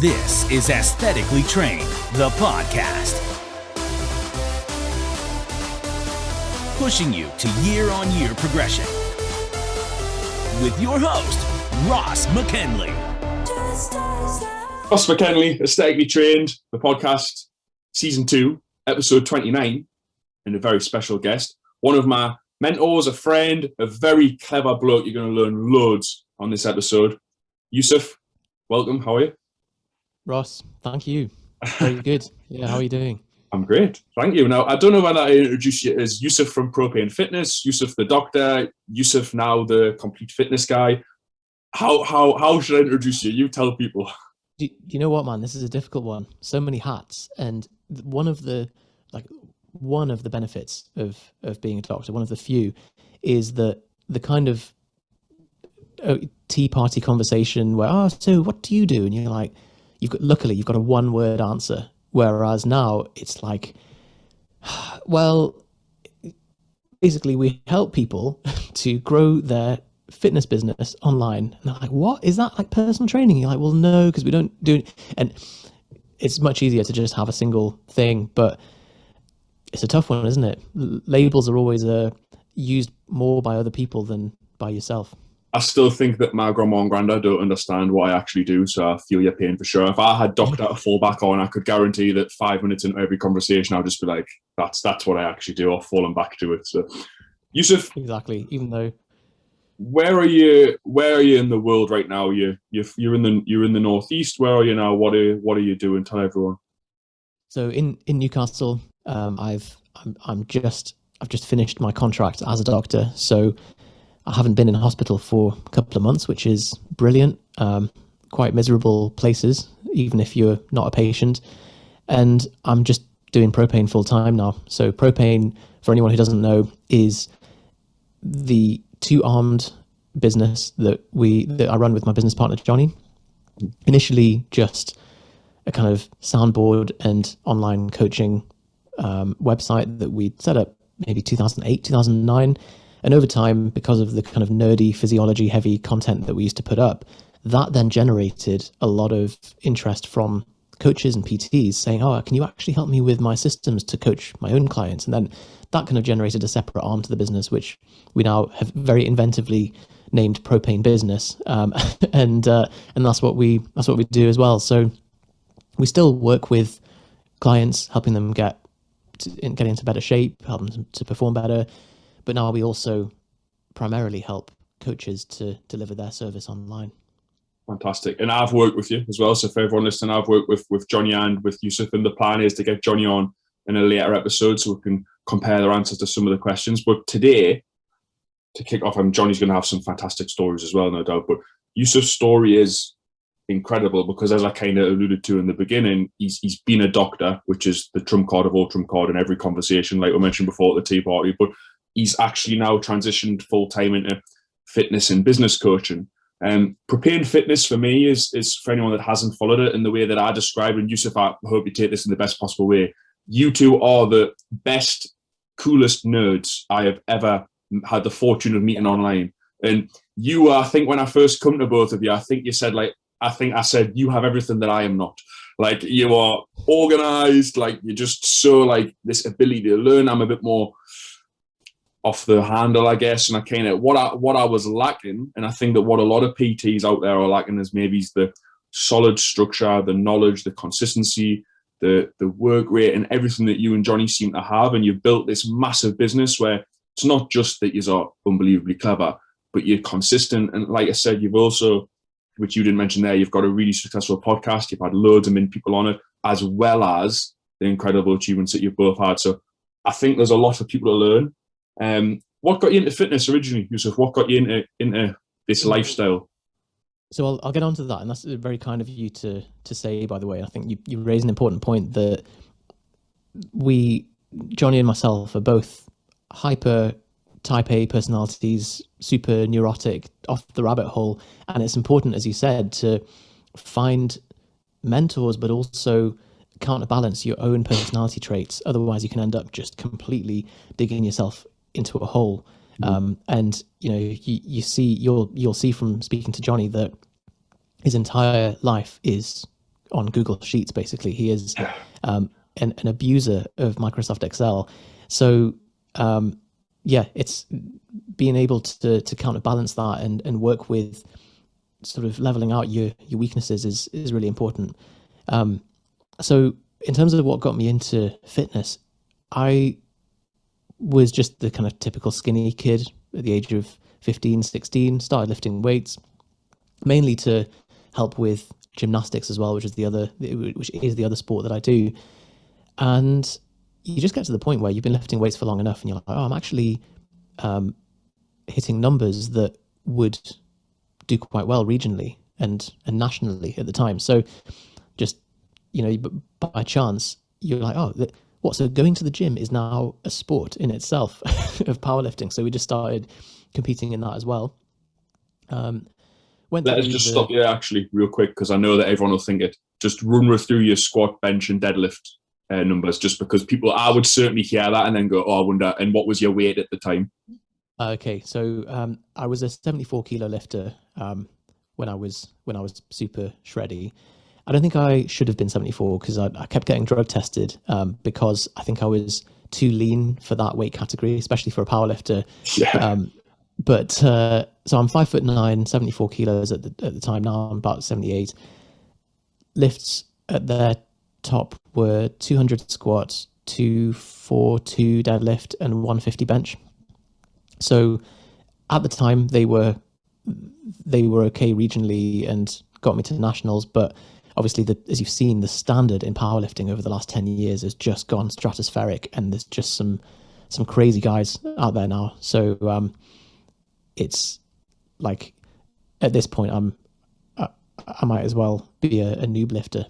This is Aesthetically Trained, the podcast. Pushing you to year-on-year progression. With your host, Ross McKinley. Ross McKinley, Aesthetically Trained, the podcast, Season 2, Episode 29, and a very special guest. One of my mentors, a friend, a very clever bloke. You're going to learn loads on this episode. Yusef, welcome. How are you? Ross, thank you. Very good. Yeah, how are you doing? I'm great. Thank you. Now, I don't know whether I introduce you as Yusef from Propane Fitness, Yusef the doctor, Yusef now the complete fitness guy. How should I introduce you? You tell people. Do you know what, man? This is a difficult one. So many hats. And one of the benefits of being a doctor, one of the few, is that the kind of tea party conversation where, so what do you do? And you're like, luckily you've got a one-word answer. Whereas now it's like, well, basically we help people to grow their fitness business online. And they're like, what? Is that like personal training? You're like, well, no, because we don't do it. And it's much easier to just have a single thing, but it's a tough one, isn't it? Labels are always used more by other people than by yourself. I still think that my grandma and granddad don't understand what I actually do, so I feel your pain for sure. If I had doctor to fall back on, I could guarantee that 5 minutes into every conversation, I'll just be like, that's what I actually do, or falling back to it. So, Yusef, exactly. Even though, where are you in the world right now? You're in the northeast. Where are you now? What are you doing? Tell everyone. So in Newcastle, I've just finished my contract as a doctor, so I haven't been in hospital for a couple of months, which is brilliant. Quite miserable places, even if you're not a patient. And I'm just doing Propane full time now. So Propane, for anyone who doesn't know, is the two-armed business that I run with my business partner, Johnny. Initially just a kind of soundboard and online coaching website that we set up maybe 2008, 2009. And over time, because of the kind of nerdy physiology heavy content that we used to put up, that then generated a lot of interest from coaches and PTs saying, can you actually help me with my systems to coach my own clients? And then that kind of generated a separate arm to the business, which we now have very inventively named Propane Business. And that's what we do as well. So we still work with clients, helping them get into better shape, helping them to perform better. But now we also primarily help coaches to deliver their service online. Fantastic. And I've worked with you as well. So for everyone listening, I've worked with Johnny and with Yusef, and the plan is to get Johnny on in a later episode so we can compare their answers to some of the questions. But today, to kick off, Johnny's going to have some fantastic stories as well, no doubt. But Yusef's story is incredible because, as I kind of alluded to in the beginning, he's been a doctor, which is the trump card of all trump card in every conversation, like we mentioned before at the tea party. But he's actually now transitioned full-time into fitness and business coaching. Propane Fitness for me is for anyone that hasn't followed it in the way that I described, and Yusef, I hope you take this in the best possible way. You two are the best, coolest nerds I have ever had the fortune of meeting online. And you, I think when I first come to both of you, I think you said I said, you have everything that I am not. Like, you are organized, like you're just so like this ability to learn. I'm a bit more off the handle, I guess, and I kind of what I was lacking, and I think that what a lot of PTs out there are lacking is maybe the solid structure, the knowledge, the consistency, the work rate, and everything that you and Johnny seem to have. And you've built this massive business where it's not just that you are unbelievably clever, but you're consistent. And like I said, you've also, which you didn't mention there, you've got a really successful podcast. You've had loads of people on it, as well as the incredible achievements that you've both had. So I think there's a lot for people to learn. What got you into fitness originally, Yusef? What got you into this lifestyle? So I'll get onto that, and that's very kind of you to say, by the way. I think you raise an important point that Johnny and myself, are both hyper type A personalities, super neurotic, off the rabbit hole. And it's important, as you said, to find mentors, but also counterbalance your own personality traits. Otherwise, you can end up just completely digging yourself into a hole. And you'll see from speaking to Johnny that his entire life is on Google Sheets. Basically, he is an abuser of Microsoft Excel. So it's being able to counterbalance that and work with sort of leveling out your weaknesses is really important. So in terms of what got me into fitness, I was just the kind of typical skinny kid at the age of 15, 16, started lifting weights, mainly to help with gymnastics as well, which is the other sport that I do. And you just get to the point where you've been lifting weights for long enough and you're like, oh, I'm actually hitting numbers that would do quite well regionally and nationally at the time. So just, by chance, you're like, oh, so going to the gym is now a sport in itself of powerlifting. So we just started competing in that as well. Let us just stop you actually real quick, because I know that everyone will think it. Just run through your squat, bench and deadlift numbers, just because I would certainly hear that and then go, oh, I wonder, and what was your weight at the time? Okay, so I was a 74 kilo lifter when I was super shreddy. I don't think I should have been 74 because I kept getting drug tested because I think I was too lean for that weight category, especially for a powerlifter. Yeah. So I'm 5'9", 74 kilos at the time. Now I'm about 78. Lifts at their top were 200 squats, 242 deadlift, and 150 bench. So at the time they were okay regionally and got me to nationals, but obviously as you've seen, the standard in powerlifting over the last 10 years has just gone stratospheric, and there's just some crazy guys out there now. So it's like at this point I might as well be a noob lifter.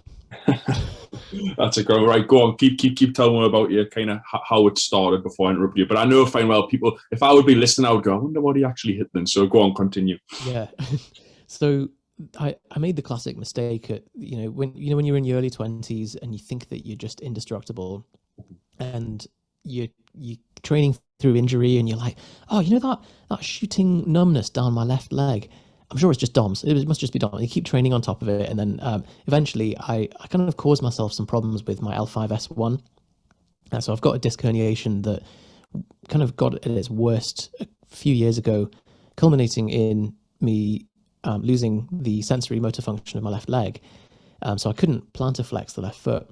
That's a great. Right, go on. Keep telling me about your kind of how it started before I interrupt you. But I know fine well people. If I would be listening, I would go, I wonder what he actually hit then. So go on, continue. Yeah. So I made the classic mistake at when you're in your early 20s and you think that you're just indestructible, and you're training through injury, and you're like, oh, that shooting numbness down my left leg, I'm sure it's just DOMS. It must just be DOMS. You keep training on top of it, and then eventually I kind of caused myself some problems with my L5-S1. So I've got a disc herniation that kind of got at its worst a few years ago, culminating in me losing the sensory motor function of my left leg. So I couldn't plantar flex the left foot.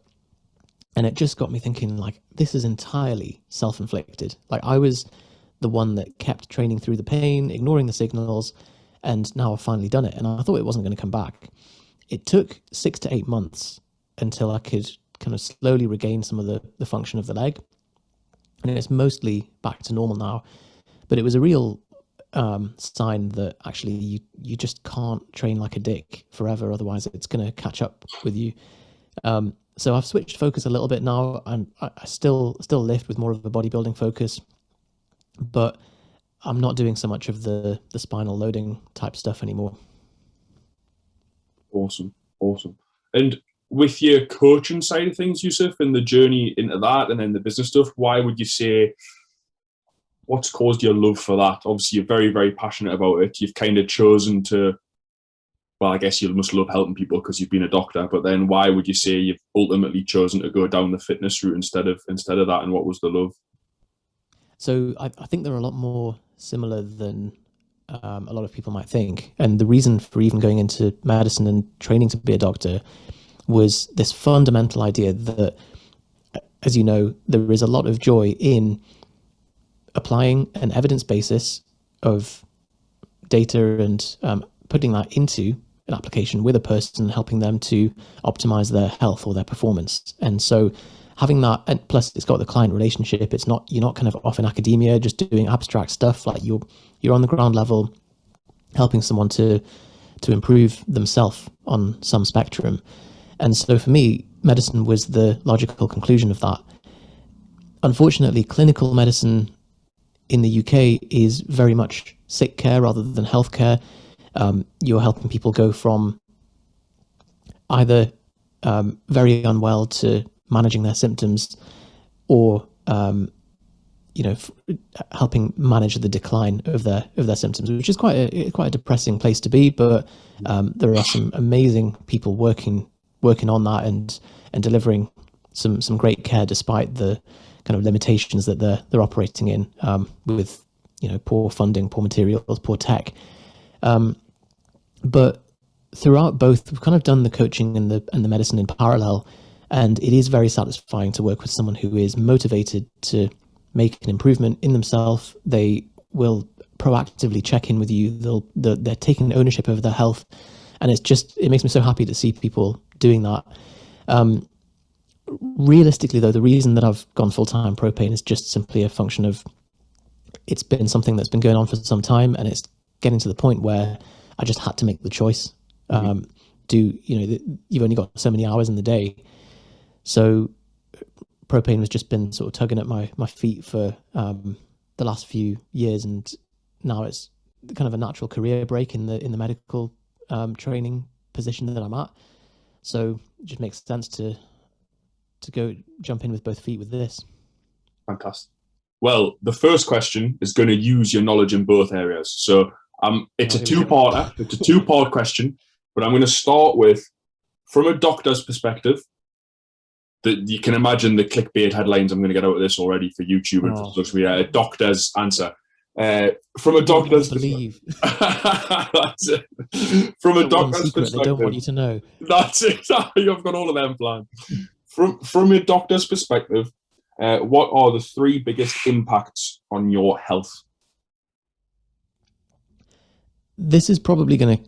And it just got me thinking, like, this is entirely self-inflicted. Like, I was the one that kept training through the pain, ignoring the signals, and now I've finally done it. And I thought it wasn't going to come back. It took 6 to 8 months until I could kind of slowly regain some of the function of the leg. And it's mostly back to normal now. But it was a real sign that actually you just can't train like a dick forever. Otherwise, it's going to catch up with you. So I've switched focus a little bit now, and I still lift with more of a bodybuilding focus, but I'm not doing so much of the spinal loading type stuff anymore. Awesome. And with your coaching side of things, Yusef, and the journey into that and then the business stuff, why would you say, what's caused your love for that? Obviously, you're very, very passionate about it. You've kind of chosen to, well, I guess you must love helping people because you've been a doctor, but then why would you say you've ultimately chosen to go down the fitness route instead of that, and what was the love? So I think they're a lot more similar than a lot of people might think. And the reason for even going into medicine and training to be a doctor was this fundamental idea that, as you know, there is a lot of joy in applying an evidence basis of data and putting that into an application with a person, helping them to optimize their health or their performance. And so having that, and plus it's got the client relationship. You're not kind of off in academia just doing abstract stuff. Like you're on the ground level helping someone to improve themselves on some spectrum. And so for me, medicine was the logical conclusion of that. Unfortunately, clinical medicine in the UK is very much sick care rather than healthcare. You're helping people go from either very unwell to managing their symptoms, or helping manage the decline of their symptoms, which is quite a depressing place to be. But there are some amazing people working working on that and delivering some great care despite the kind of limitations that they're operating in, with, you know, poor funding, poor materials, poor tech. But throughout both, we've kind of done the coaching and the medicine in parallel, and it is very satisfying to work with someone who is motivated to make an improvement in themselves. They will proactively check in with you. They're taking ownership over their health, and it makes me so happy to see people doing that. Realistically, though, the reason that I've gone full-time Propane is just simply a function of it's been something that's been going on for some time, and it's getting to the point where I just had to make the choice. You've only got so many hours in the day, so Propane has just been sort of tugging at my feet for the last few years, and now it's kind of a natural career break in the medical training position that I'm at. So it just makes sense to go jump in with both feet with this. Fantastic. Well, the first question is going to use your knowledge in both areas. So it's a two-parter. It's a two-part question, but I'm going to start with, from a doctor's perspective, that you can imagine the clickbait headlines I'm going to get out of this already for YouTube and for social media. A doctor's answer. From a doctor's perspective. That's it. From a doctor's perspective. They don't want you to know. That's it. You've got all of them planned. From a doctor's perspective, what are the 3 biggest impacts on your health? This is probably going to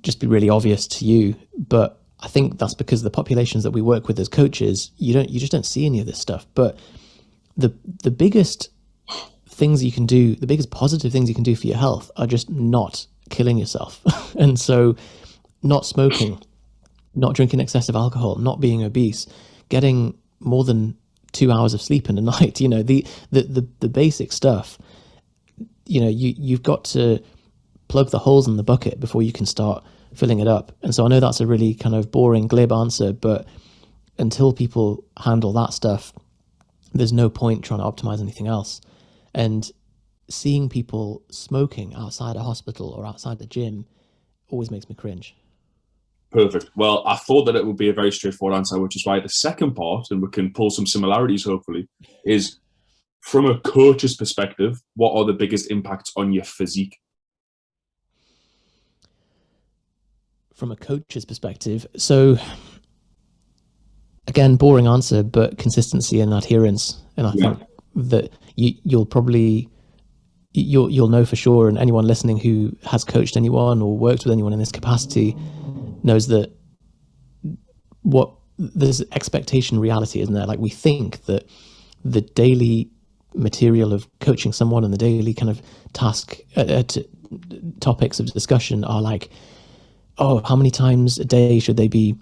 just be really obvious to you, but I think that's because the populations that we work with as coaches, you just don't see any of this stuff. But the biggest things you can do, the biggest positive things you can do for your health are just not killing yourself. And so not smoking, not drinking excessive alcohol, not being obese, getting more than 2 hours of sleep in a night, you know, the basic stuff. You know, you've got to plug the holes in the bucket before you can start filling it up. And so I know that's a really kind of boring, glib answer, but until people handle that stuff, there's no point trying to optimize anything else. And seeing people smoking outside a hospital or outside the gym always makes me cringe. Perfect. Well, I thought that it would be a very straightforward answer, which is why the second part, and we can pull some similarities hopefully, is from a coach's perspective, what are the biggest impacts on your physique? From a coach's perspective, so again, boring answer, but consistency and adherence. And I think that you'll know for sure, and anyone listening who has coached anyone or worked with anyone in this capacity knows that there's expectation reality, isn't there? Like, we think that the daily material of coaching someone and the daily kind of topics of discussion are like, oh, how many times a day should they be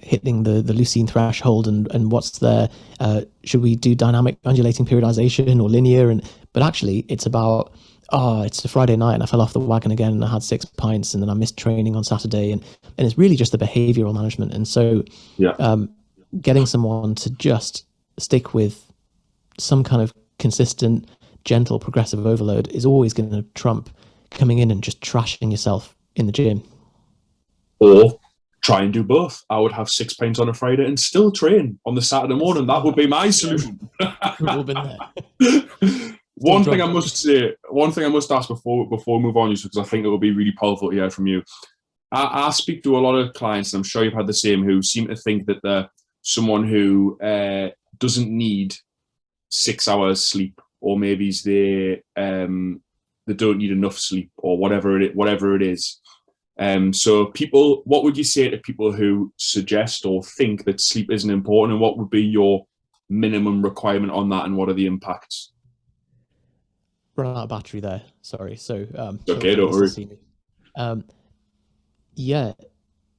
hitting the leucine threshold, and what's their should we do dynamic undulating periodization or linear? But actually it's about, it's a Friday night and I fell off the wagon again and I had 6 pints and then I missed training on Saturday, and it's really just the behavioral management. And so getting someone to just stick with some kind of consistent, gentle, progressive overload is always going to trump coming in and just trashing yourself in the gym. Or try and do both. I would have 6 pints on a Friday and still train on the Saturday morning. That would be my solution. We've all been there. One thing I must ask before we move on, because I think it will be really powerful to hear from you. I speak to a lot of clients, and I'm sure you've had the same, who seem to think that they're someone who doesn't need 6 hours sleep, or maybe they don't need enough sleep, or whatever it is. So people, what would you say to people who suggest or think that sleep isn't important, and what would be your minimum requirement on that, and what are the impacts? Run out of battery there. Sorry. So okay, don't worry.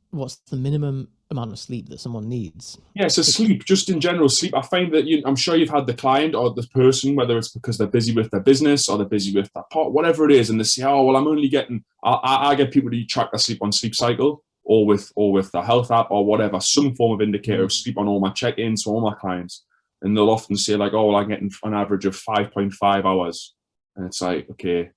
What's the minimum amount of sleep that someone needs? Yeah, so sleep, just in general, sleep. I find that I'm sure you've had the client or the person, whether it's because they're busy with their business or they're busy with that part, whatever it is, and they say, oh, well, I'm only getting, I get people to track their sleep on Sleep Cycle or with the health app or whatever, some form of indicator of sleep on all my check-ins for all my clients. And they'll often say like, oh, well, I'm getting an average of 5.5 hours. And it's like, okay,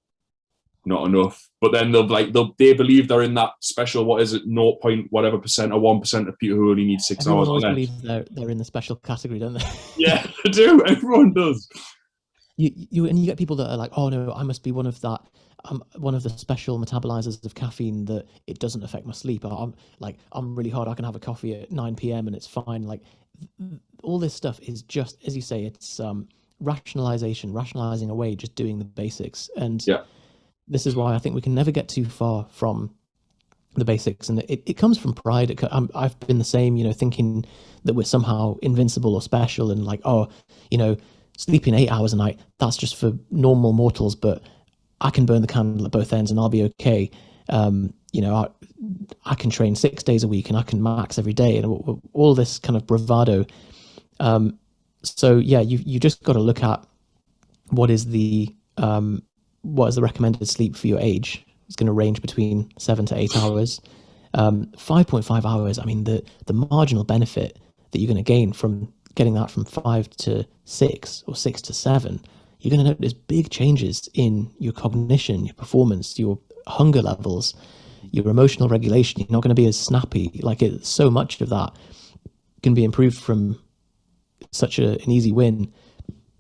not enough. But then they believe they're in that special, what is it, 0. whatever percent or 1% of people who only need 6 Everyone hours always on believes they're in the special category, don't they? Yeah, they do. Everyone does. You get people that are like, oh no, I must be one of that. One of the special metabolizers of caffeine that it doesn't affect my sleep. I'm really hard. I can have a coffee at 9 p.m. and it's fine. Like all this stuff is just, as you say, it's rationalizing away, just doing the basics. And Yeah. this is why I think we can never get too far from the basics. And it comes from pride. I've been the same, thinking that we're somehow invincible or special and like, oh, sleeping 8 hours a night, that's just for normal mortals, but I can burn the candle at both ends and I'll be okay. I can train 6 days a week and I can max every day, and all this kind of bravado. So yeah, you just got to look at what is the recommended sleep for your age. It's going to range between 7 to 8 hours. 5.5 hours. I mean, the marginal benefit that you're going to gain from getting that from 5 to 6 or 6 to 7, you're going to notice big changes in your cognition, your performance, your hunger levels, your emotional regulation. You're not going to be as snappy. Like so much of that can be improved from such an easy win.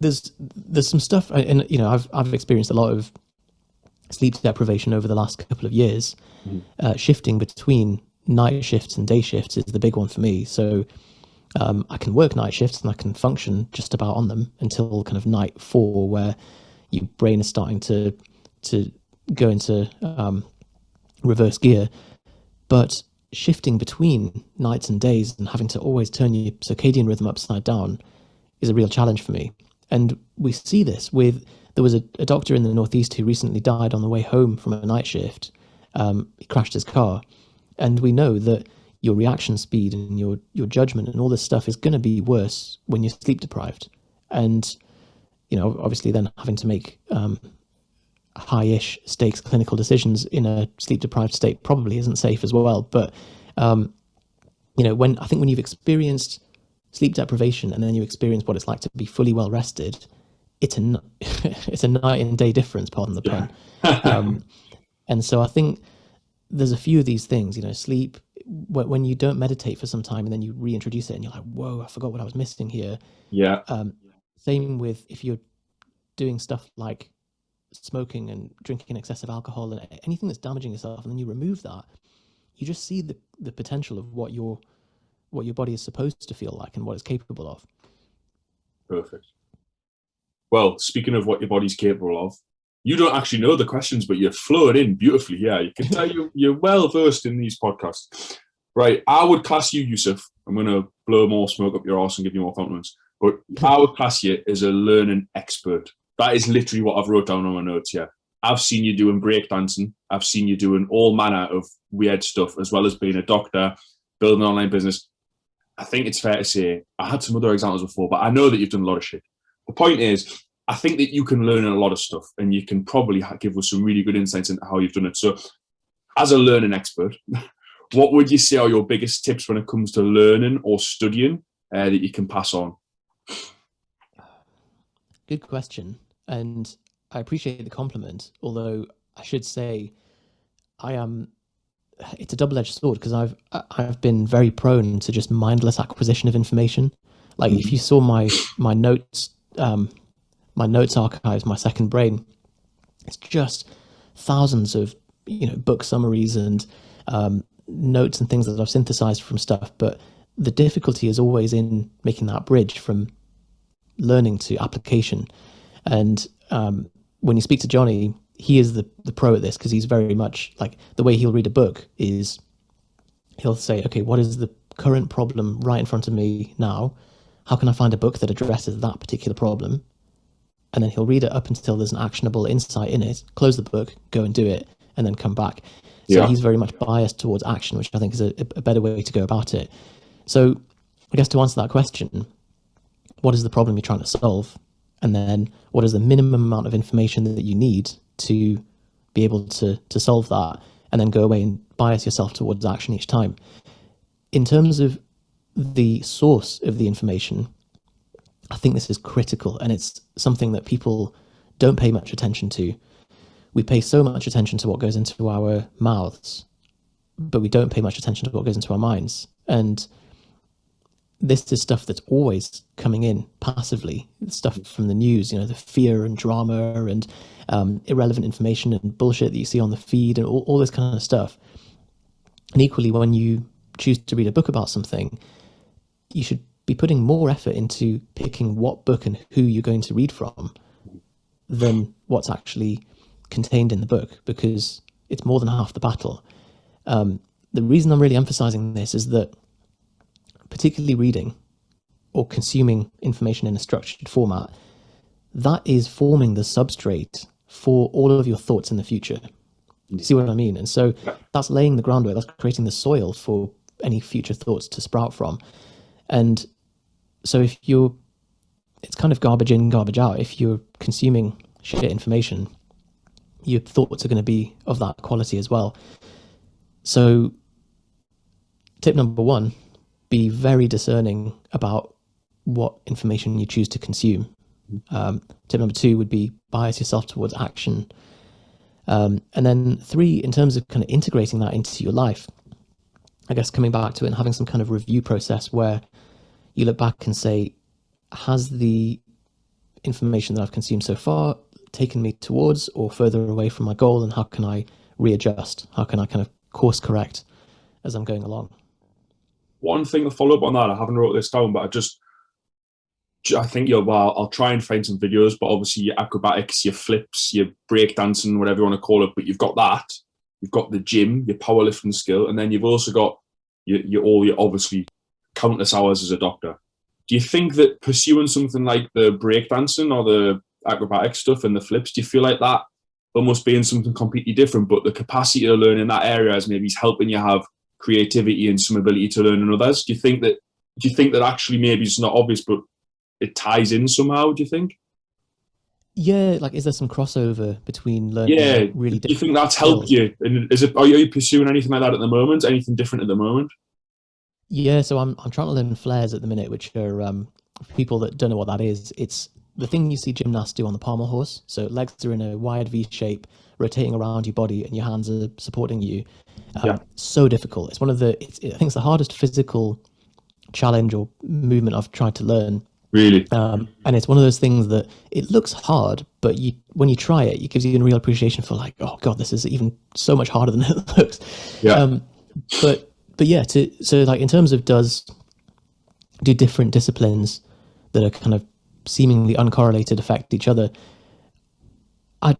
There's some stuff, and I've experienced a lot of sleep deprivation over the last couple of years. Shifting between night shifts and day shifts is the big one for me. So I can work night shifts and I can function just about on them until kind of night 4, where your brain is starting to go into reverse gear. But shifting between nights and days and having to always turn your circadian rhythm upside down is a real challenge for me. And we see this there was a doctor in the Northeast who recently died on the way home from a night shift. He crashed his car, and we know that your reaction speed and your judgment and all this stuff is going to be worse when you're sleep deprived. And, obviously then having to make high-ish stakes clinical decisions in a sleep deprived state probably isn't safe as well. But, when you've experienced sleep deprivation and then you experience what it's like to be fully well rested, it's a night and day difference, pardon the pun. And so I think there's a few of these things, sleep, when you don't meditate for some time and then you reintroduce it and you're like, whoa, I forgot what I was missing here. Yeah. Same with if you're doing stuff like smoking and drinking excessive alcohol and anything that's damaging yourself, and then you remove that, you just see the potential of what your body is supposed to feel like and what it's capable of. Perfect. Well, speaking of what your body's capable of, you don't actually know the questions, but you're flowed in beautifully. Yeah, you can tell you're well versed in these podcasts. Right, I would class you, Yusef. I'm going to blow more smoke up your arse and give you more compliments. But I would class you as a learning expert. That is literally what I've wrote down on my notes here. I've seen you doing breakdancing. I've seen you doing all manner of weird stuff, as well as being a doctor, building an online business. I think it's fair to say, I had some other examples before, but I know that you've done a lot of shit. The point is, I think that you can learn a lot of stuff, and you can probably give us some really good insights into how you've done it. So as a learning expert, what would you say are your biggest tips when it comes to learning or studying that you can pass on? Good question. And I appreciate the compliment, although I should say it's a double-edged sword, because I've been very prone to just mindless acquisition of information. Like if you saw my notes archives, my second brain, it's just thousands of book summaries and notes and things that I've synthesized from stuff. But the difficulty is always in making that bridge from learning to application. And when you speak to Johnny, he is the pro at this, because he's very much like, the way he'll read a book is he'll say, okay, what is the current problem right in front of me now? How can I find a book that addresses that particular problem? And then he'll read it up until there's an actionable insight in it, close the book, go and do it, and then come back. So he's very much biased towards action, which I think is a better way to go about it. So I guess to answer that question, what is the problem you're trying to solve? And then what is the minimum amount of information that you need to be able to solve that? And then go away and bias yourself towards action each time. In terms of the source of the information, I think this is critical, and it's something that people don't pay much attention to. we pay so much attention to what goes into our mouths, but we don't pay much attention to what goes into our minds. And this is stuff that's always coming in passively, stuff from the news, the fear and drama and irrelevant information and bullshit that you see on the feed and all this kind of stuff. And equally, when you choose to read a book about something, you should be putting more effort into picking what book and who you're going to read from than what's actually contained in the book, because it's more than half the battle. The reason I'm really emphasizing this is that particularly reading or consuming information in a structured format, that is forming the substrate for all of your thoughts in the future. You see what I mean? And so that's laying the groundwork, that's creating the soil for any future thoughts to sprout from. And so it's kind of garbage in, garbage out. If you're consuming shit information, your thoughts are going to be of that quality as well. So tip number one, be very discerning about what information you choose to consume. Tip number two would be bias yourself towards action. And then three, in terms of kind of integrating that into your life, I guess coming back to it and having some kind of review process where you look back and say, has the information that I've consumed so far taken me towards or further away from my goal, and how can I readjust? How can I kind of course correct as I'm going along? One thing to follow up on that, I haven't wrote this down, but I think I'll try and find some videos, but obviously your acrobatics, your flips, your breakdancing, whatever you want to call it, but you've got that, you've got the gym, your powerlifting skill, and then you've also got your obviously countless hours as a doctor. Do you think that pursuing something like the breakdancing or the acrobatic stuff and the flips, do you feel like that almost being something completely different, but the capacity to learn in that area is maybe helping you have creativity and some ability to learn in others? Do you think that actually maybe it's not obvious, but it ties in somehow, do you think? Yeah, like is there some crossover between learning really different do you think that's skills? helped you? And are you pursuing anything like that at the moment? Anything different at the moment? Yeah, so I'm trying to learn flares at the minute, which are people that don't know what that is. It's the thing you see gymnasts do on the pommel horse. So legs are in a wide V shape, rotating around your body, and your hands are supporting you. So difficult. It's I think it's the hardest physical challenge or movement I've tried to learn. Really? And it's one of those things that it looks hard, but when you try it, it gives you a real appreciation for like, oh God, this is even so much harder than it looks. Yeah. But yeah, so like in terms of do different disciplines that are kind of seemingly uncorrelated affect each other? I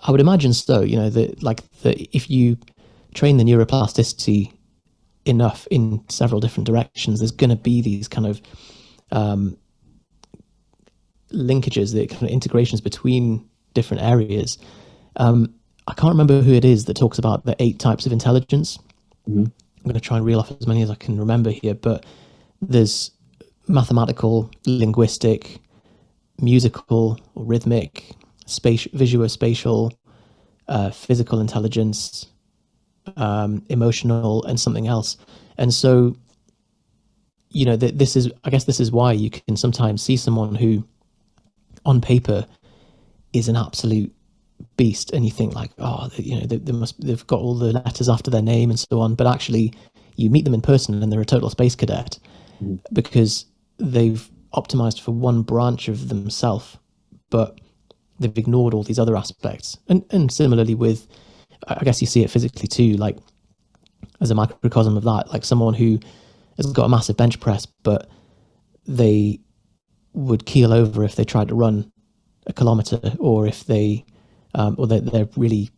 would imagine so. If you train the neuroplasticity enough in several different directions, there's going to be these kind of linkages, the kind of integrations between different areas. I can't remember who it is that talks about the 8 types of intelligence. Mm-hmm. I'm going to try and reel off as many as I can remember here, but there's mathematical, linguistic, musical or rhythmic, visuospatial, physical intelligence, emotional, and something else. And so, this is why you can sometimes see someone who on paper is an absolute beast, and you think like, they've got all the letters after their name and so on, but actually you meet them in person and they're a total space cadet because they've optimized for one branch of themselves, but they've ignored all these other aspects. And similarly with, I guess you see it physically too, like as a microcosm of that, like someone who has got a massive bench press, but they would keel over if they tried to run a kilometer, or if they're really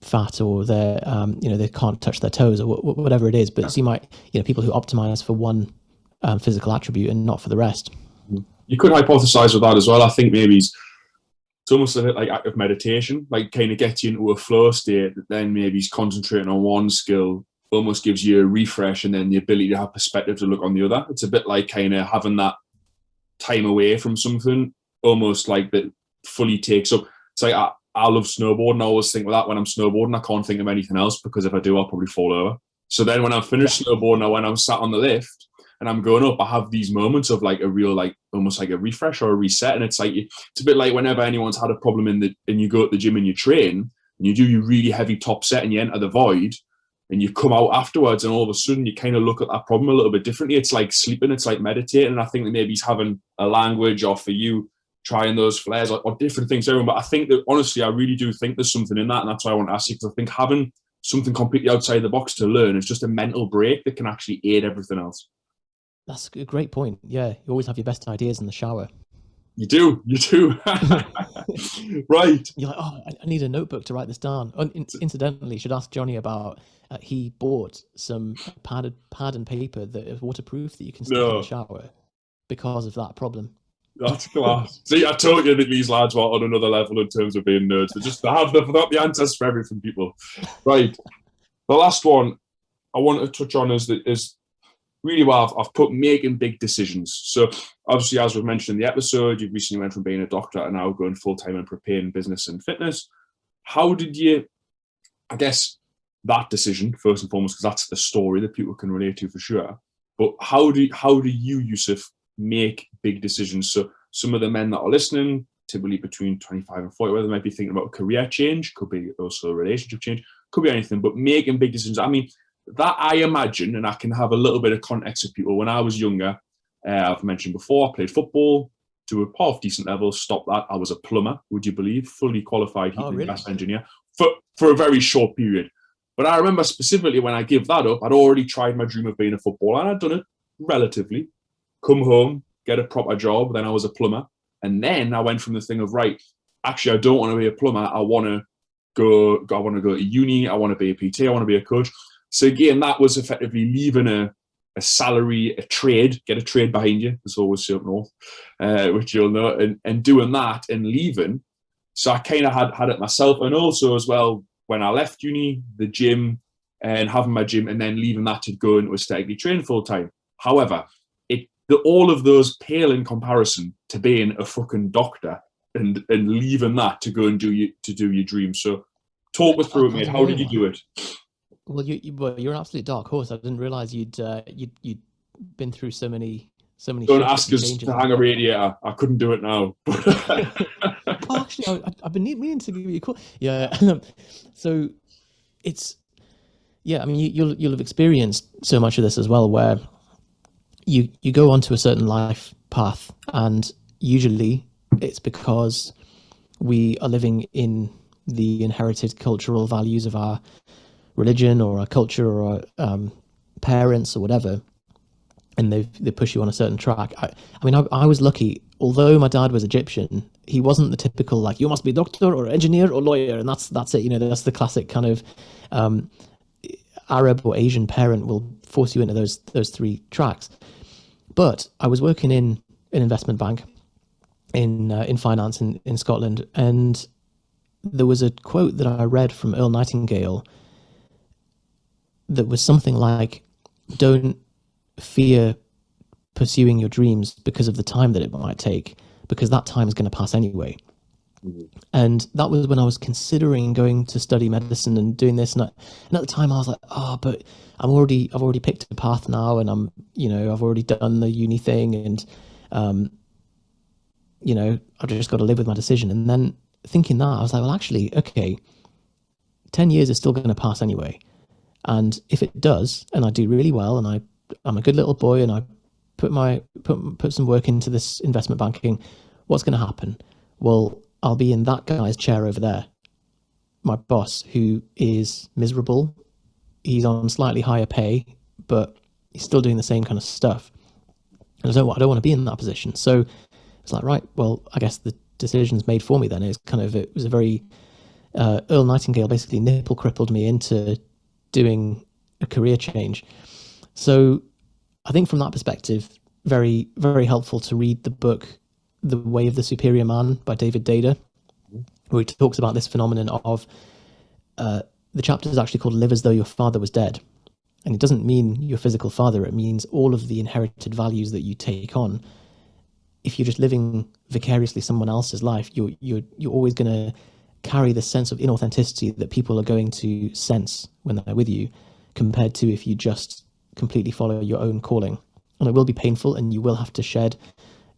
fat, or they can't touch their toes, or whatever it is. But so you might, people who optimize for one physical attribute and not for the rest. You could hypothesize with that as well. I think maybe it's almost a bit like active meditation, like kind of gets you into a flow state that then maybe he's concentrating on one skill, almost gives you a refresh and then the ability to have perspective to look on the other. It's a bit like kind of having that time away from something, almost like that fully takes up. It's like I love snowboarding. I always think with that when I'm snowboarding, I can't think of anything else, because if I do, I'll probably fall over. So then when I'm finished snowboarding, or when I'm sat on the lift and I'm going up, I have these moments of like a real, like almost like a refresh or a reset. And it's like, it's a bit like whenever anyone's had a problem and you go to the gym and you train, and you do your really heavy top set and you enter the void and you come out afterwards and all of a sudden you kind of look at that problem a little bit differently. It's like sleeping, it's like meditating. And I think that maybe he's having a language, or for you, trying those flares or different things. But I think that, honestly, I really do think there's something in that. And that's why I want to ask you, because I think having something completely outside the box to learn is just a mental break that can actually aid everything else. That's a great point. Yeah, you always have your best ideas in the shower. You do. Right. You're like, oh, I need a notebook to write this down. Incidentally, you should ask Johnny about, he bought some pad and paper that is waterproof that you can stick in the shower because of that problem. That's class. See, I told you that these lads were on another level in terms of being nerds. They just have the answers for everything, people. Right. The last one I want to touch on is really well, I've put making big decisions. So obviously, as we've mentioned in the episode, you recently went from being a doctor and now going full-time in Propane Business and Fitness. How did you, I guess, that decision, first and foremost, because that's the story that people can relate to for sure. But how do you, Yusef, make big decisions? So some of the men that are listening, typically between 25 and 40, whether they might be thinking about a career change, could be also a relationship change, could be anything, but making big decisions. I mean, that I imagine, and I can have a little bit of context for people. When I was younger, I've mentioned before, I played football to a half decent level, stopped that. I was a plumber, would you believe, fully qualified heating and gas engineer for a very short period. But I remember specifically when I gave that up, I'd already tried my dream of being a footballer, and I'd done it relatively. Come home, get a proper job, then I was a plumber. And then I went from the thing of, right, actually, I don't want to be a plumber. I want to go to uni. I want to be a PT. I want to be a coach. So again, that was effectively leaving a salary, a trade, get a trade behind you, as always say up north, which you'll know, and doing that and leaving. So I kind of had it myself. And also as well, when I left uni, the gym and having my gym and then leaving that to go into aesthetically train full time. However, all of those pale in comparison to being a fucking doctor and leaving that to go and do your dreams. So talk us through it, mate. How did you do it? Well, you're an absolute dark horse. I didn't realize you'd been through so many. Don't ask us to hang a radiator. I couldn't do it now. Oh, actually, I've been meaning to give you a call. Yeah. So it's, yeah. I mean, you'll have experienced so much of this as well, where you go onto a certain life path, and usually it's because we are living in the inherited cultural values of our religion or our culture or our parents or whatever, and they push you on a certain track. I mean, I was lucky. Although my dad was Egyptian, he wasn't the typical, like, you must be a doctor or engineer or lawyer, and that's it. You know, that's the classic kind of Arab or Asian parent will force you into those three tracks. But I was working in an investment bank in finance in Scotland, and there was a quote that I read from Earl Nightingale that was something like, don't fear pursuing your dreams because of the time that it might take, because that time is going to pass anyway. Mm-hmm. And that was when I was considering going to study medicine and doing this. And at the time I was like, but I've already picked a path now, and I've already done the uni thing, and I've just got to live with my decision. And then thinking that, I was like, well, actually, okay, 10 years is still going to pass anyway. And if it does, and I do really well, and I'm a good little boy, and I put some work into this investment banking, what's going to happen? Well, I'll be in that guy's chair over there, my boss, who is miserable. He's on slightly higher pay, but he's still doing the same kind of stuff. And I don't want to be in that position. So it's like, right, well, I guess the decision's made for me then. It was a very, Earl Nightingale basically nipple crippled me into doing a career change. So I think from that perspective, very, very helpful to read the book, The Way of the Superior Man by David Dada, where he talks about this phenomenon of, the chapter is actually called Live as Though Your Father Was Dead. And it doesn't mean your physical father, it means all of the inherited values that you take on. If you're just living vicariously someone else's life, you're always going to carry the sense of inauthenticity that people are going to sense when they're with you, compared to if you just completely follow your own calling. And it will be painful, and you will have to shed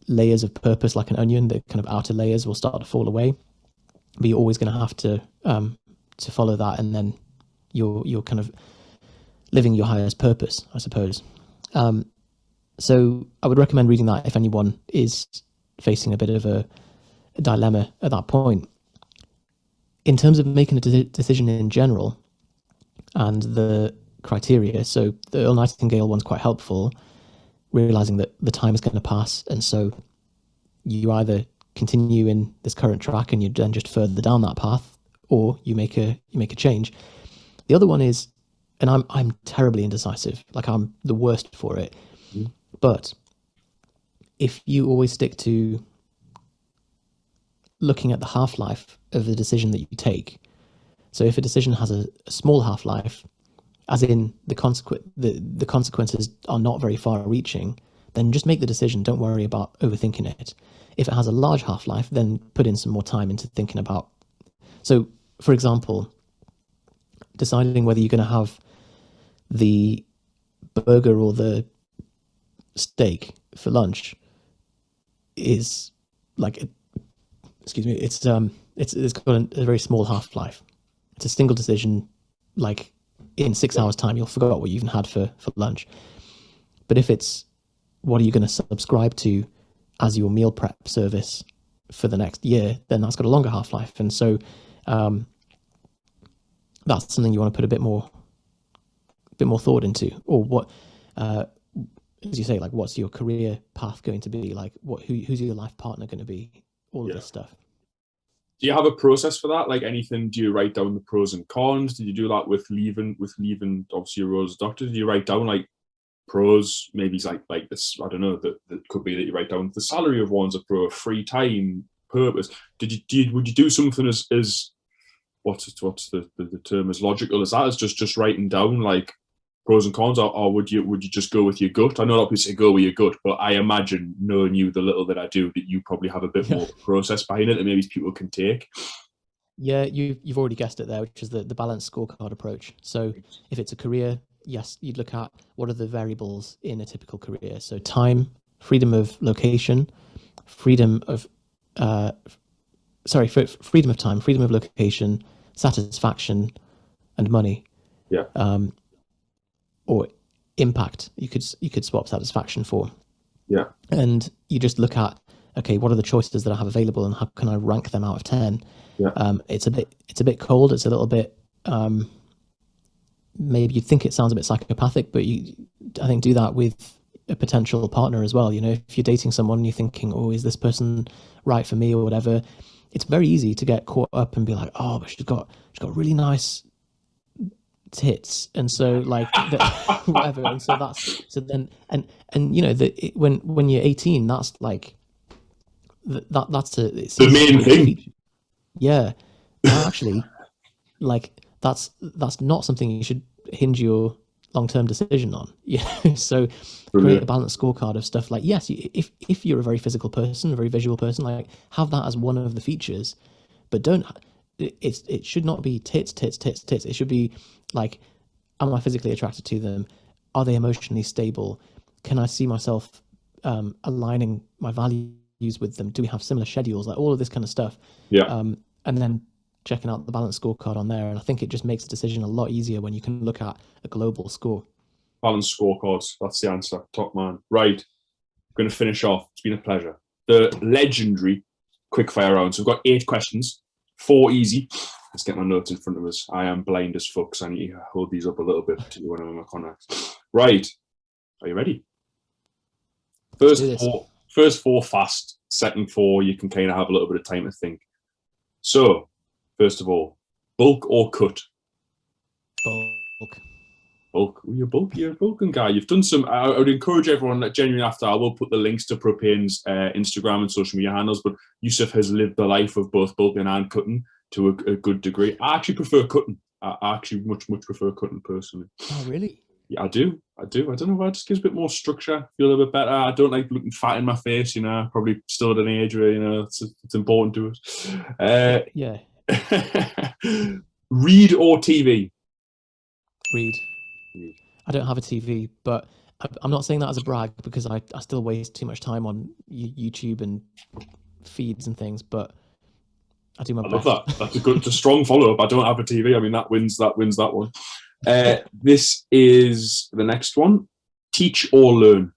layers of purpose like an onion. The kind of outer layers will start to fall away, but you're always going to have to to follow that, and then you're kind of living your highest purpose, I suppose. So I would recommend reading that if anyone is facing a bit of a dilemma at that point. In terms of making a decision in general and the criteria, so the Earl Nightingale one's quite helpful, realizing that the time is going to pass, and so you either continue in this current track and you then just further down that path, or you make a change. The other one is, and I'm terribly indecisive, like I'm the worst for it. But if you always stick to looking at the half-life of the decision that you take, so if a decision has a small half-life, as in the consequences are not very far-reaching, then just make the decision. Don't worry about overthinking it. If it has a large half-life, then put in some more time into thinking about. So, for example, deciding whether you're going to have the burger or the steak for lunch is like, it's got a very small half-life. It's a single decision. Like in 6 hours time, you'll forget what you even had for lunch. But if it's what are you going to subscribe to as your meal prep service for the next year, then that's got a longer half-life. And so that's something you want to put a bit more thought into. Or what, as you say, like what's your career path going to be? Like who's your life partner going to be? All of this stuff. Do you have a process for that? Like anything, do you write down the pros and cons? Did you do that with leaving obviously your role as a doctor? Do you write down like pros? Maybe it's like this, I don't know, that could be that you write down the salary of one's a pro, free time, purpose. Would you do something as what's the term, as logical as that, as just writing down like pros and cons, or would you just go with your gut? I know a lot of people say go with your gut, but I imagine, knowing you the little that I do, that you probably have a bit more process behind it that maybe people can take. Yeah, you've already guessed it there, which is the balanced scorecard approach. So if it's a career, yes, you'd look at what are the variables in a typical career. So time, freedom of location, freedom of time, freedom of location, satisfaction, and money. Yeah. Or impact, you could swap satisfaction for. Yeah. And you just look at, okay, what are the choices that I have available, and how can I rank them out of 10? Yeah. It's a bit cold. It's a little bit. Maybe you think it sounds a bit psychopathic, but I think do that with a potential partner as well. You know, if you're dating someone and you're thinking, oh, is this person right for me or whatever? It's very easy to get caught up and be like, oh, but she's got really nice tits, and so like whatever, and so then you know when you're 18, that's like that's the main thing. Yeah, actually, like that's not something you should hinge your long-term decision on. Yeah, so create a balanced scorecard of stuff like, yes, if you're a very physical person, a very visual person, like have that as one of the features, but don't. It should not be tits. It should be like, am I physically attracted to them? Are they emotionally stable? Can I see myself aligning my values with them? Do we have similar schedules? Like all of this kind of stuff. Yeah. And then checking out the balanced scorecard on there. And I think it just makes a decision a lot easier when you can look at a global score. Balanced scorecards. That's the answer. Top man. Right. I'm going to finish off. It's been a pleasure. The legendary quickfire round. So we've got 8 questions. 4 easy. Let's get my notes in front of us. I am blind as fuck, so I need to hold these up a little bit when I'm in my contacts. Right. Are you ready? First 4 fast. Second 4, you can kind of have a little bit of time to think. So, first of all, bulk or cut? Bulk. Bulk. You're a bulking guy. You've done some. I would encourage everyone that genuinely after, I will put the links to Propane's Instagram and social media handles, but Yusef has lived the life of both bulking and cutting to a good degree. I actually prefer cutting. I actually much prefer cutting personally. Oh, really? Yeah, I do. I don't know why. It just gives a bit more structure. Feel a little bit better. I don't like looking fat in my face. You know, probably still at an age where it's important to us. Yeah. Read or TV? Read. I don't have a TV, but I'm not saying that as a brag, because I still waste too much time on YouTube and feeds and things. But I do my I best. love that. It's a strong follow-up. I don't have a TV. I mean, that wins that one. This is the next one. Teach or learn?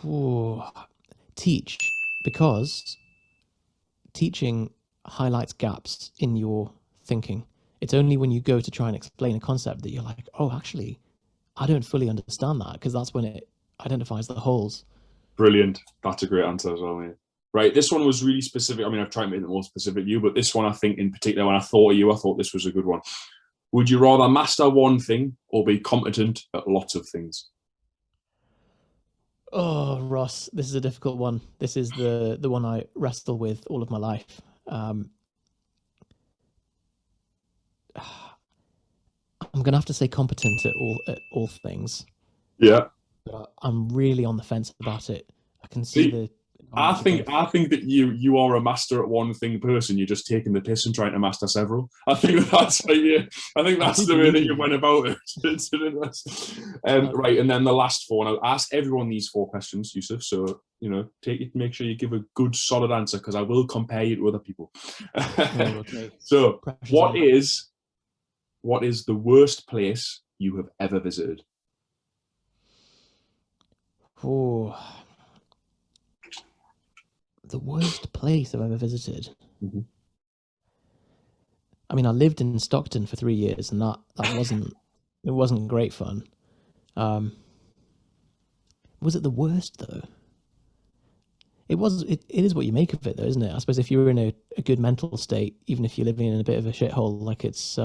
Ooh. Teach, because teaching highlights gaps in your thinking. It's only when you go to try and explain a concept that you're like, oh, actually, I don't fully understand that, because that's when it identifies the holes. Brilliant. That's a great answer as well, mate. Right, this one was really specific. I mean, I've tried to make it more specific to you, but this one, I think in particular, when I thought of you, I thought this was a good one. Would you rather master one thing or be competent at lots of things? Oh, Ross, this is a difficult one. This is the one I wrestle with all of my life. I'm gonna have to say competent at all things. Yeah. But I'm really on the fence about it. I can See, see the. I think that you are a master at one thing person. You're just taking the piss and trying to master several. I think that's the way that you went about it. Right, and then the last four. And I'll ask everyone these four questions, Yusuf. So make sure you give a good, solid answer, because I will compare you to other people. Okay. So, Pressure's what is the worst place you have ever visited? Oh. The worst place I've ever visited. Mm-hmm. I mean, I lived in Stockton for 3 years, and that wasn't great fun. Was it the worst though? It was. It is what you make of it, though, isn't it? I suppose if you're in a good mental state, even if you're living in a bit of a shithole, like it's.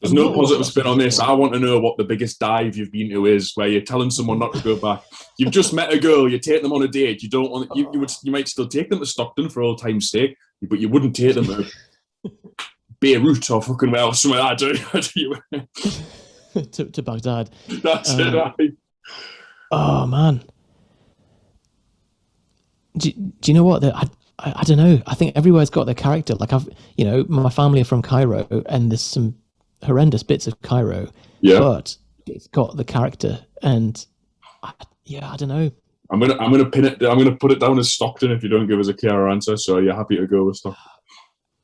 There's no positive spin on this. I want to know what the biggest dive you've been to is, where you're telling someone not to go back. You've just met a girl, you take them on a date. You don't want you might still take them to Stockton for old time's sake, but you wouldn't take them to Beirut or fucking well somewhere like that, do you? to Baghdad. That's it. Right? Oh man. Do you know what? I don't know. I think everywhere's got their character. Like my family are from Cairo, and there's some horrendous bits of Cairo, but it's got the character, and I don't know. I'm gonna pin it. I'm gonna put it down as Stockton if you don't give us a clearer answer. So you're happy to go with Stockton.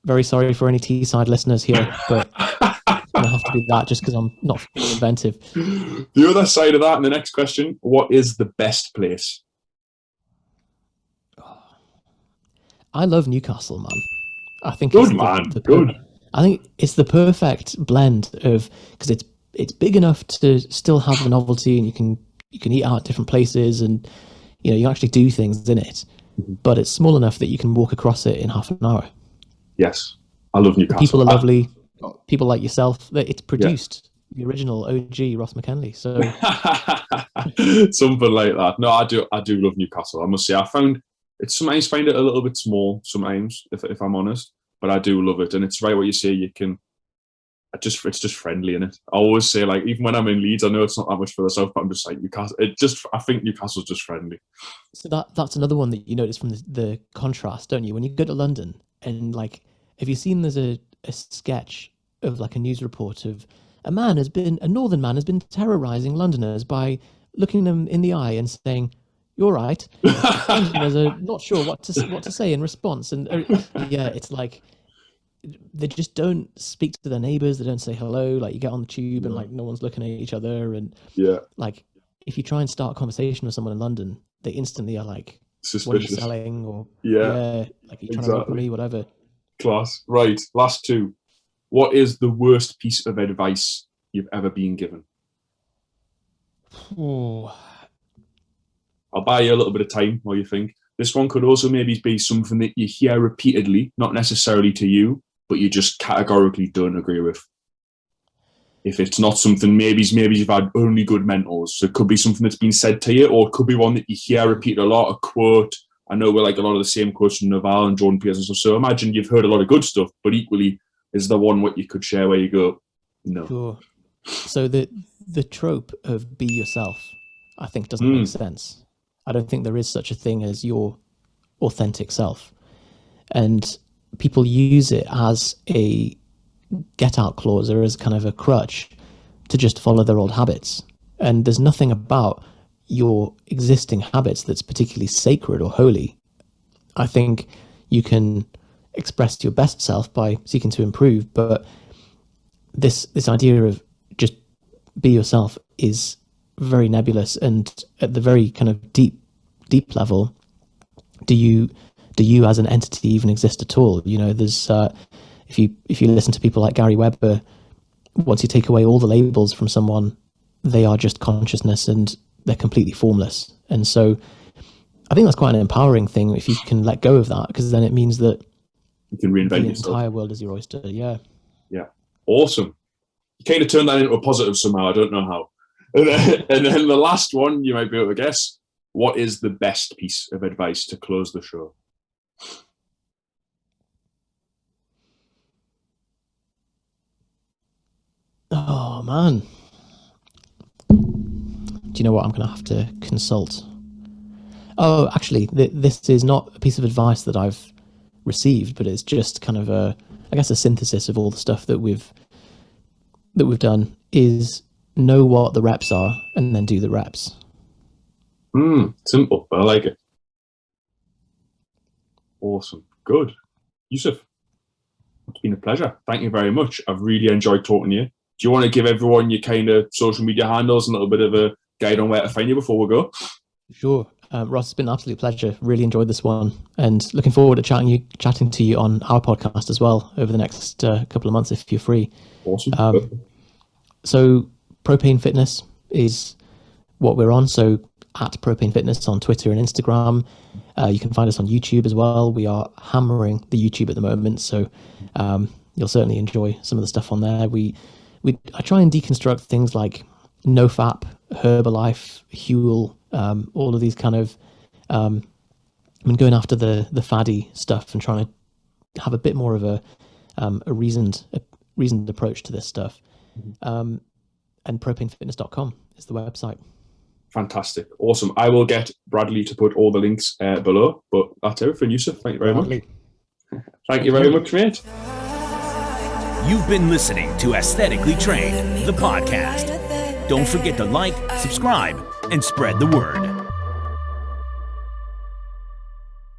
Very sorry for any Teesside listeners here, but it's gonna have to be that, just because I'm not being inventive. The other side of that, and the next question: what is the best place? I love Newcastle, man. I think good man. Good. I think it's the perfect blend of, because it's big enough to still have the novelty, and you can eat out at different places, and you can actually do things in it. Mm-hmm. But it's small enough that you can walk across it in half an hour. Yes, I love Newcastle. The people are lovely. People like yourself. It's produced the original OG Ross McKinley. So something like that. No, I do love Newcastle. I must say, I sometimes find it a little bit small. Sometimes, if I'm honest. But I do love it, and it's right what you say. It's just friendly in it. I always say, like, even when I'm in Leeds, I know it's not that much for the south, but I'm just like Newcastle. I think Newcastle's just friendly. So that's another one that you notice from the contrast, don't you? When you go to London, and like, have you seen there's a sketch of like a news report of a northern man has been terrorizing Londoners by looking them in the eye and saying, "You're right." Londoners are not sure what to say in response, and it's like they just don't speak to their neighbours. They don't say hello. Like, you get on the tube and like no one's looking at each other, and like if you try and start a conversation with someone in London, they instantly are like, suspicious. "What are you selling?" Or like, "Are you trying to work with me?" Whatever. Class. Right. Last two. What is the worst piece of advice you've ever been given? Oh. I'll buy you a little bit of time while you think. This one could also maybe be something that you hear repeatedly, not necessarily to you, but you just categorically don't agree with. If it's not something, maybe you've had only good mentors. So it could be something that's been said to you, or it could be one that you hear repeated a lot, a quote. I know we're like a lot of the same quotes from Naval and Jordan Pearson and stuff. So imagine you've heard a lot of good stuff, but equally, is there one what you could share where you go, no? Sure. So the trope of be yourself, I think, doesn't make sense. I don't think there is such a thing as your authentic self. And people use it as a get-out clause, or as kind of a crutch to just follow their old habits. And there's nothing about your existing habits that's particularly sacred or holy. I think you can express your best self by seeking to improve. But this idea of just be yourself is very nebulous, and at the very kind of deep level, do you as an entity even exist at all? You know, there's if you listen to people like Gary Webber, once you take away all the labels from someone, they are just consciousness and they're completely formless. And so I think that's quite an empowering thing if you can let go of that, because then it means that you can reinvent the yourself. entire world is your oyster. Yeah. Awesome. You kind of turned that into a positive somehow. I don't know how. And then the last one, you might be able to guess. What is the best piece of advice to close the show? Oh, man. Do you know what? I'm going to have to consult. Oh, actually, this is not a piece of advice that I've received, but it's just kind of a synthesis of all the stuff that we've done, is know what the reps are and then do the reps. Simple, but I like it. Awesome. Good. Yusef, it's been a pleasure. Thank you very much. I've really enjoyed talking to you. Do you want to give everyone your kind of social media handles and a little bit of a guide on where to find you before we go? Sure. Ross, it's been an absolute pleasure. Really enjoyed this one, and looking forward to chatting to you on our podcast as well over the next couple of months if you're free. Awesome. So Propane Fitness is what we're on. So at Propane Fitness on Twitter and Instagram. You can find us on YouTube as well. We are hammering the YouTube at the moment, so you'll certainly enjoy some of the stuff on there. I try and deconstruct things like NoFap, Herbalife, Huel, all of these kind of going after the faddy stuff and trying to have a bit more of a reasoned approach to this stuff. And propanefitness.com is the website. Fantastic. Awesome. I will get Bradley to put all the links below, but that's everything, Yusef. Thank you very much. Thank you very much, mate. You've been listening to Aesthetically Trained, the podcast. Don't forget to like, subscribe, and spread the word.